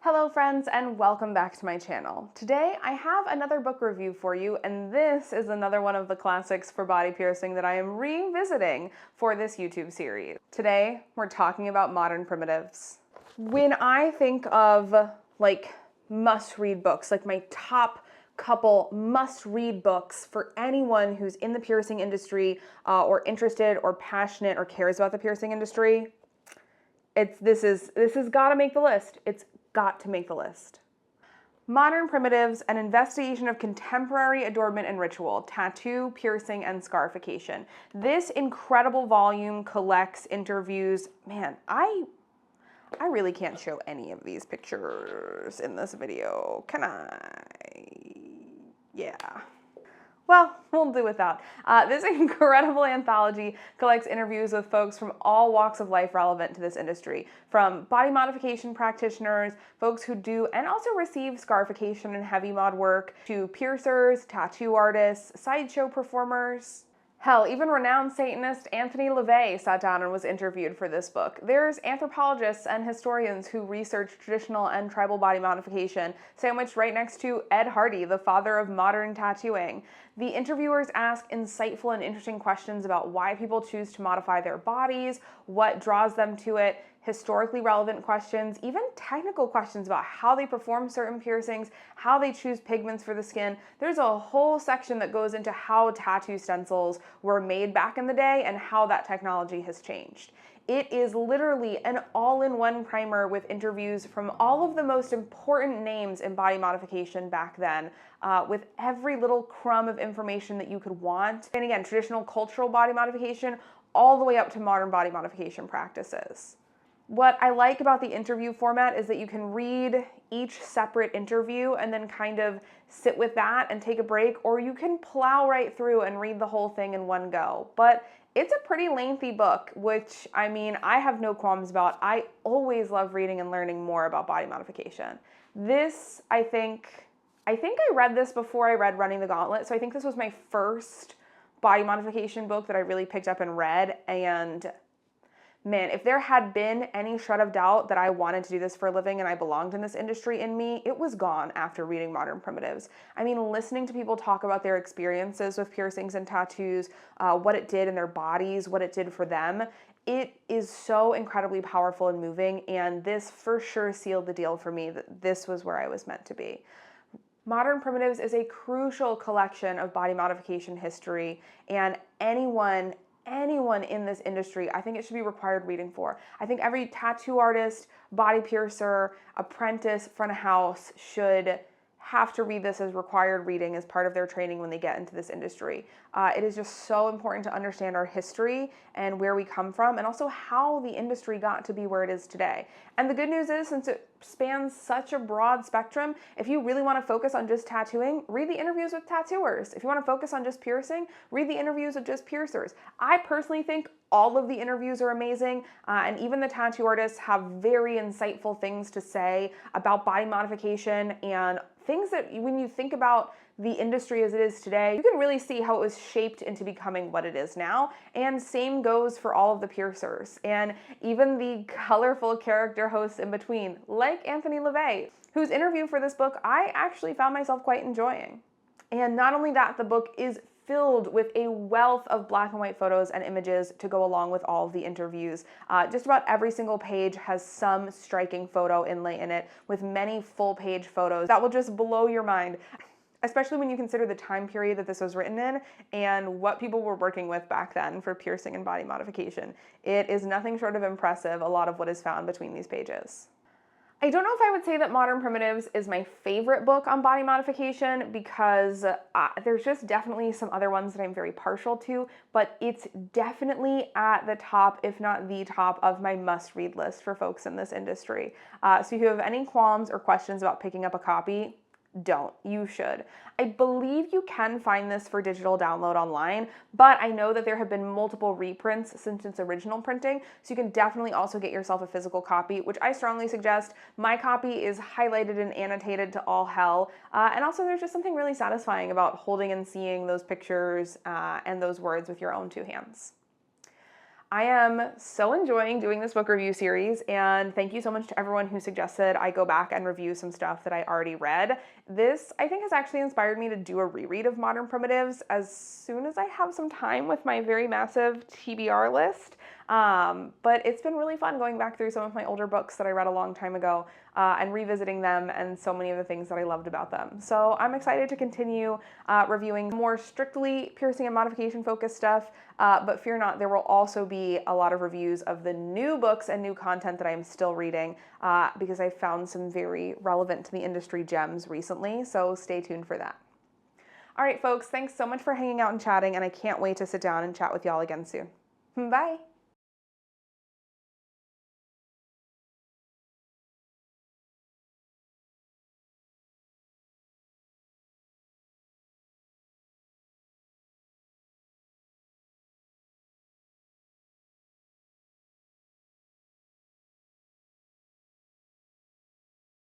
Hello friends and welcome back to my channel. Today I have another book review for you, and this is another one of the classics for body piercing that I am revisiting for this YouTube series. Today we're talking about Modern Primitives. When I think of must-read books, like my top couple must-read books for anyone who's in the piercing industry or interested or passionate or cares about the piercing industry, this has got to make the list. It's got to make the list. Modern Primitives, an investigation of contemporary adornment and ritual, tattoo, piercing, and scarification. This incredible volume collects interviews. Man, I really can't show any of these pictures in this video, can I? Yeah. Well, we'll do without. This incredible anthology collects interviews with folks from all walks of life relevant to this industry, from body modification practitioners, folks who do and also receive scarification and heavy mod work, to piercers, tattoo artists, sideshow performers. Hell, even renowned Satanist Anthony LaVey sat down and was interviewed for this book. There's anthropologists and historians who research traditional and tribal body modification, sandwiched right next to Ed Hardy, the father of modern tattooing. The interviewers ask insightful and interesting questions about why people choose to modify their bodies, what draws them to it, historically relevant questions, even technical questions about how they perform certain piercings, how they choose pigments for the skin. There's a whole section that goes into how tattoo stencils were made back in the day and how that technology has changed. It is literally an all-in-one primer with interviews from all of the most important names in body modification back then, with every little crumb of information that you could want. And again, traditional cultural body modification all the way up to modern body modification practices. What I like about the interview format is that you can read each separate interview and then kind of sit with that and take a break, or you can plow right through and read the whole thing in one go. But it's a pretty lengthy book, which, I mean, I have no qualms about. I always love reading and learning more about body modification. This, I think I read this before I read Running the Gauntlet, so I think this was my first body modification book that I really picked up and read, and man, if there had been any shred of doubt that I wanted to do this for a living and I belonged in this industry in me, it was gone after reading Modern Primitives. I mean, listening to people talk about their experiences with piercings and tattoos, what it did in their bodies, what it did for them, it is so incredibly powerful and moving, and this for sure sealed the deal for me that this was where I was meant to be. Modern Primitives is a crucial collection of body modification history, and anyone in this industry, I think it should be required reading for. I think every tattoo artist, body piercer, apprentice, front of house should have to read this as required reading as part of their training when they get into this industry. It is just so important to understand our history and where we come from, and also how the industry got to be where it is today. And the good news is, since it spans such a broad spectrum, if you really want to focus on just tattooing, read the interviews with tattooers. If you want to focus on just piercing, read the interviews with just piercers. I personally think all of the interviews are amazing, and even the tattoo artists have very insightful things to say about body modification and things that when you think about the industry as it is today, you can really see how it was shaped into becoming what it is now. And same goes for all of the piercers and even the colorful character hosts in between, like Anthony LaVey, whose interview for this book I actually found myself quite enjoying. And not only that, the book is filled with a wealth of black and white photos and images to go along with all of the interviews. Just about every single page has some striking photo inlay in it, with many full page photos that will just blow your mind, especially when you consider the time period that this was written in and what people were working with back then for piercing and body modification. It is nothing short of impressive, a lot of what is found between these pages. I don't know if I would say that Modern Primitives is my favorite book on body modification, because there's just definitely some other ones that I'm very partial to, but it's definitely at the top, if not the top, of my must-read list for folks in this industry. So if you have any qualms or questions about picking up a copy, don't. You should. I believe you can find this for digital download online, but I know that there have been multiple reprints since its original printing, so you can definitely also get yourself a physical copy, which I strongly suggest. My copy is highlighted and annotated to all hell, and also there's just something really satisfying about holding and seeing those pictures and those words with your own two hands. I am so enjoying doing this book review series, and thank you so much to everyone who suggested I go back and review some stuff that I already read. This, I think, has actually inspired me to do a reread of Modern Primitives as soon as I have some time with my very massive TBR list. But it's been really fun going back through some of my older books that I read a long time ago and revisiting them and so many of the things that I loved about them. So I'm excited to continue reviewing more strictly piercing and modification focused stuff, but fear not, there will also be a lot of reviews of the new books and new content that I'm still reading because I found some very relevant to the industry gems recently, so stay tuned for that. All right, folks, thanks so much for hanging out and chatting, and I can't wait to sit down and chat with y'all again soon. Bye.